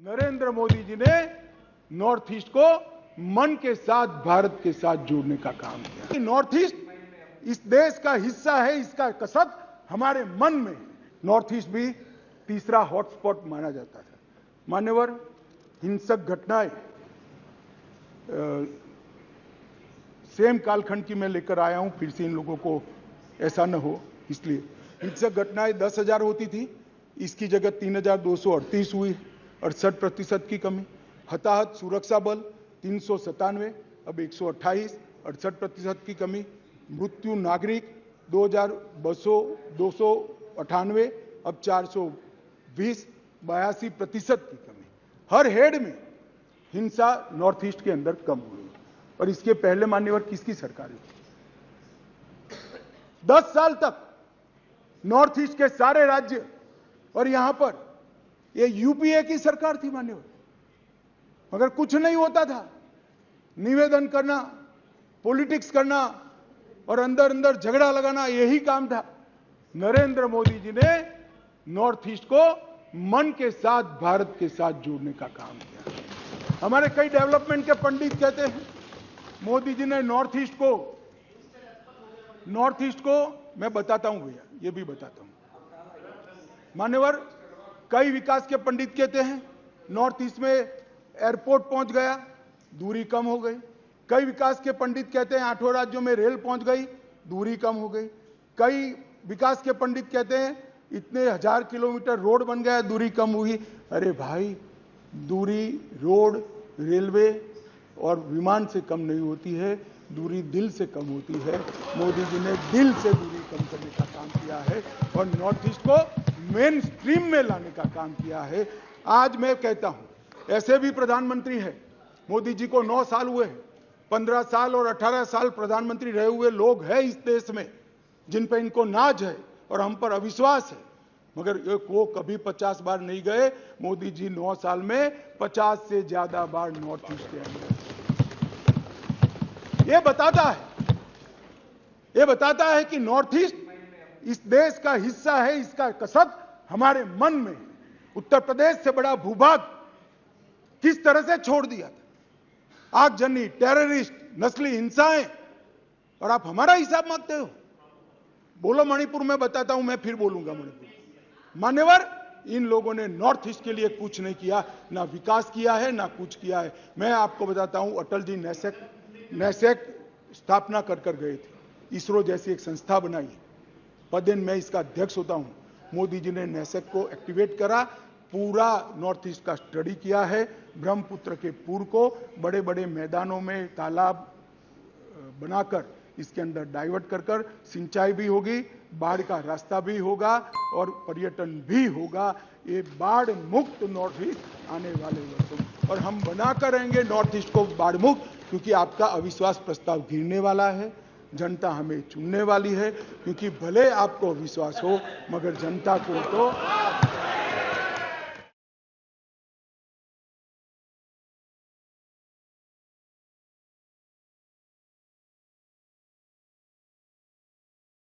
नरेंद्र मोदी जी ने north east को मन के साथ भारत के साथ जोड़ने का काम किया। नॉर्थ ईस्ट इस देश का हिस्सा है, इसका कसक हमारे मन में। नॉर्थ ईस्ट भी तीसरा हॉटस्पॉट माना जाता था। मान्यवर, हिंसक घटनाएं सेम कालखंड की मैं लेकर आया हूं, फिर से इन लोगों को ऐसा न हो इसलिए। हिंसक घटनाएं 10,000 होती थी, इसकी जगह 3,238 हुई, 68% की कमी। हताहत सुरक्षा बल 397, अब 128, 68% की कमी। मृत्यु नागरिक 2,298, अब 420, 82% की कमी। हर हेड में हिंसा नॉर्थ ईस्ट के अंदर कम हुई। और इसके पहले मान्यवर किसकी सरकार थी? 10 साल तक नॉर्थ ईस्ट के सारे राज्य और यहां पर ये यूपीए की सरकार थी मान्यवर, मगर कुछ नहीं होता था। निवेदन करना, पॉलिटिक्स करना और अंदर अंदर झगड़ा लगाना, यही काम था। नरेंद्र मोदी जी ने नॉर्थ ईस्ट को मन के साथ भारत के साथ जोड़ने का काम किया। हमारे कई डेवलपमेंट के पंडित कहते हैं मोदी जी ने नॉर्थ ईस्ट को मैं बताता हूं भैया, ये भी बताता हूं मान्यवर। कई विकास के पंडित कहते हैं नॉर्थ ईस्ट में एयरपोर्ट पहुंच गया, दूरी कम हो गई। कई विकास के पंडित कहते हैं 8 राज्यों में रेल पहुंच गई, दूरी कम हो गई। कई विकास के पंडित कहते हैं इतने 1000 किलोमीटर रोड बन गया, दूरी कम हुई। अरे भाई, दूरी रोड, रेलवे और विमान से कम नहीं होती है, दूरी दिल से कम होती है। मोदी जी ने दिल से दूरी कम करने का काम किया है और नॉर्थ ईस्ट को मेन स्ट्रीम में लाने का काम किया है। आज मैं कहता हूं, ऐसे भी प्रधानमंत्री है, मोदी जी को 9 साल हुए हैं, 15 साल और 18 साल प्रधानमंत्री रहे हुए लोग हैं इस देश में जिन पर इनको नाज है और हम पर अविश्वास है, मगर वो कभी 50 बार नहीं गए। मोदी जी 9 साल में 50 से ज्यादा बार नॉर्थ ईस्ट के अंदर। ये बताता है कि नॉर्थ ईस्ट इस देश का हिस्सा है, इसका कसक हमारे मन में। उत्तर प्रदेश से बड़ा भूभाग किस तरह से छोड़ दिया था, आगजनी, टेररिस्ट, नस्ली हिंसाएं, और आप हमारा हिसाब मांगते हो। बोलो मणिपुर में बताता हूं, मैं फिर बोलूंगा मणिपुर। मान्यवर, इन लोगों ने नॉर्थ ईस्ट के लिए कुछ नहीं किया, ना विकास किया है ना कुछ किया है। मैं आपको बताता हूं, अटल जी नैसेक स्थापना कर गए थे, इसरो जैसी एक संस्था बनाई। पदेन मैं इसका अध्यक्ष होता हूं। मोदी जी ने नैसेक को एक्टिवेट करा, पूरा नॉर्थ ईस्ट का स्टडी किया है। ब्रह्मपुत्र के पूर को बड़े बड़े मैदानों में तालाब बनाकर इसके अंदर डाइवर्ट कर सिंचाई भी होगी, बाढ़ का रास्ता भी होगा और पर्यटन भी होगा। ये बाढ़ मुक्त नॉर्थ ईस्ट आने वाले वर्षों में, और हम बनाकर रहेंगे नॉर्थ ईस्ट को बाढ़ मुक्त, क्योंकि आपका अविश्वास प्रस्ताव गिरने वाला है। जनता हमें चुनने वाली है, क्योंकि भले आपको विश्वास हो मगर जनता को तो